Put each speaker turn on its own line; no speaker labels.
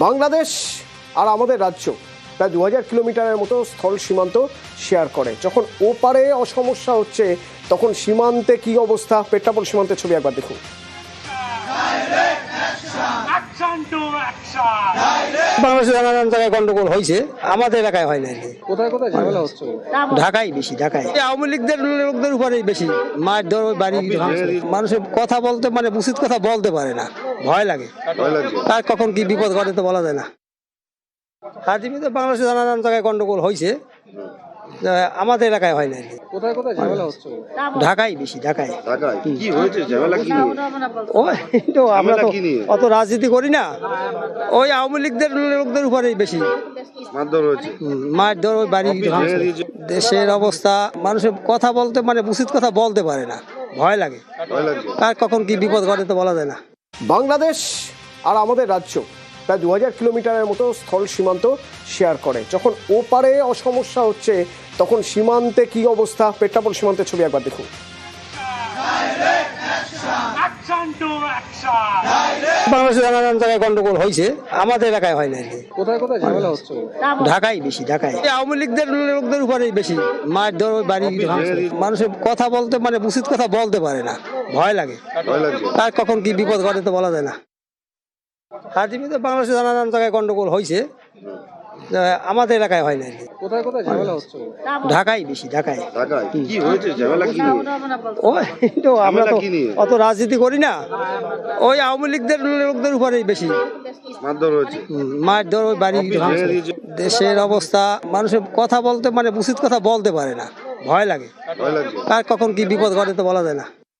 বাংলাদেশ আর আমাদের রাজ্য প্রায় 2000 কিলোমিটারের মতো স্থল সীমান্ত শেয়ার করে। যখন ওপারে অসমস্যা হচ্ছে তখন সীমান্তে কি অবস্থা? পেট্রাপোল সীমান্তের ছবি একবার দেখুন।
বাংলাদেশের নানান জায়গায় গন্ডগোল হয়েছে, আমাদের এলাকায় হয় না।
কোথায় কোথায় ঝামেলা হচ্ছে?
ঢাকায় বেশি, ঢাকায় আওয়ামী লীগদের লোকদের উপরেই বেশি মার ধর, বাড়ি মানুষের কথা বলতে মানে উচিত কথা বলতে পারে না, ভয় লাগে। তার কখন কি বিপদ ঘটে তো বলা যায় না। হাজিবিতে বাংলাদেশের নানান জায়গায় গন্ডগোল হয়েছে, আমাদের এলাকায় হয় না।
কোথায় কোথায় ঝামেলা হচ্ছে?
ঢাকায় বেশি, ঢাকায়।
কি হয়েছে? ঝামেলা কি নিয়ে?
ওই তো আমরা তো
কি নিয়ে?
অত রাজনীতি করি না, ওই আওয়ামী লীগদের লোকদের উপরেই বেশি
মারধর হয়েছে?
মারধর, ওই বাড়ি দেশের অবস্থা, মানুষের কথা বলতে মানে উচিত কথা বলতে পারে না, ভয় লাগে। কার কখন কি বিপদ ঘটে তো বলা যায় না।
বাংলাদেশ আর আমাদের রাজ্য প্রায় 2000 কিলোমিটারের মতো স্থল সীমান্ত শেয়ার করে। যখন ওপারে অসমস্যা হচ্ছে তখন সীমান্তে কি অবস্থা? পেট্রাপোল সীমান্তের ছবি একবার দেখুন।
বাংলাদেশের নানান জায়গায় গন্ডগোল হয়েছে, আমাদের এলাকায় হয় না।
কোথায় কোথায় ঝামেলা হচ্ছে?
ঢাকায় বেশি, ঢাকায় আওয়ামী লীগদের লোকদের উপরেই বেশি মারধর, ওই বাড়ি মানুষের কথা বলতে মানে উচিত কথা বলতে পারে না, ভয় লাগে। তার কখন কি বিপদ ঘটে তো বলা যায় না। হাজিবিতে বাংলাদেশের নানান জায়গায় গন্ডগোল হয়েছে, আমাদের এলাকায় হয় না।
কোথায় কোথায় ঝামেলা হচ্ছে?
ঢাকায় বেশি, ঢাকায়।
কি হয়েছে? ঝামেলা কি নিয়ে?
ওই তো আমরা তো
কি নিয়ে?
অত রাজনীতি করি না, ওই আওয়ামী লীগদের লোকদের উপরেই বেশি
মারধর হয়েছে?
মারধর, ওই বাড়ি দেশের অবস্থা, মানুষের কথা বলতে মানে উচিত কথা বলতে পারে না, ভয় লাগে। কার কখন কি বিপদ ঘটে তো বলা যায় না।